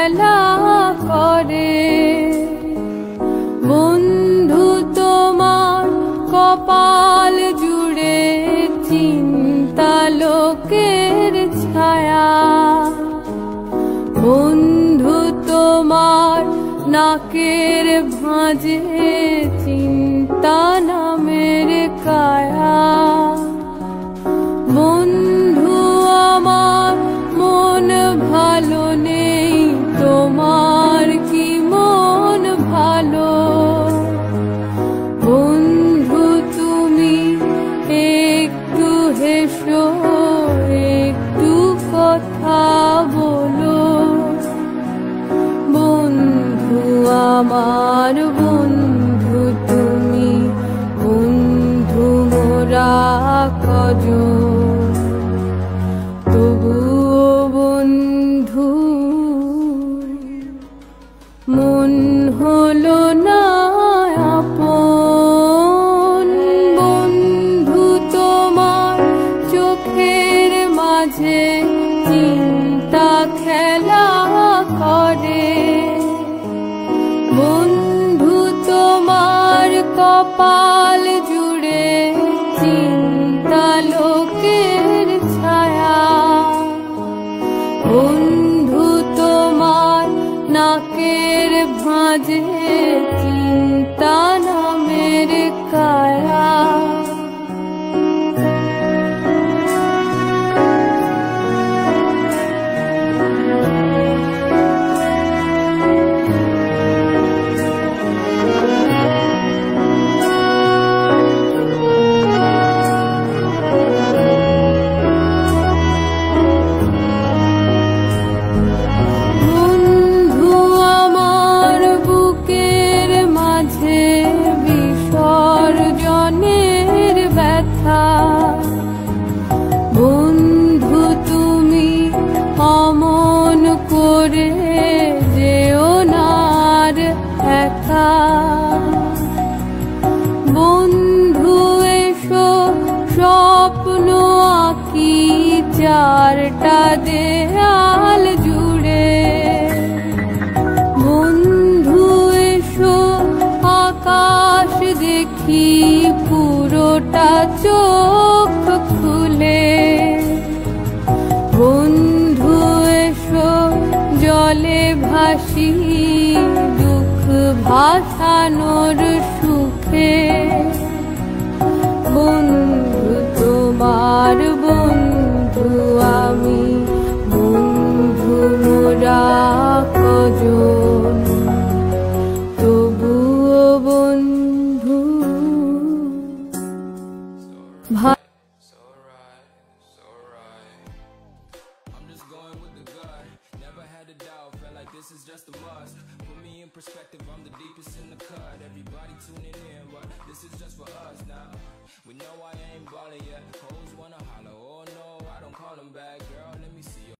খেলা করে। বন্ধু তোমার কপাল জুড়ে চিন্তা লোকের ছায়া। বন্ধু তোমার নাকের ভাঁজে চিন্তা নামের কায়া। বন্ধু আমার মন ভালো নেই, তোমার কি মন ভালো? বন্ধু তুমি একটু হেসো, একটু কথা বলো। বন্ধু আমার বন্ধু তুমি, বন্ধু মোরা কজন। তবুও বন্ধু মন হলো না আপন। বন্ধু তোমার চোখের মাঝে চিন্তা খেলা করে। বন্ধু তোমার কপাল জুড়ে চিন্তা লোকের ছায়া। বন্ধু তোমার নাকের ভাঁজে চিন্তা নামের কায়া। বন্ধু তুমি অমন করে যেও না আর একা। বন্ধু এসো স্বপ্ন আঁকি চারটা দেয়াল জুড়ে। বন্ধু এসো আকাশ দেখি পুরোটা চোখ খুলে। বন্ধু এসো জলে ভাসি দুঃখ ভাসানোর সুখে। বন্ধু তোমার বন্ধু আমি, বন্ধু মোরা কজন। তবুও বন্ধু This is just a must. Put me in perspective, I'm the deepest in the cut. Everybody tuning in, but this is just for us now. We know I ain't ballin' yet. Hoes wanna holler, oh no, I don't call them back. Girl, let me see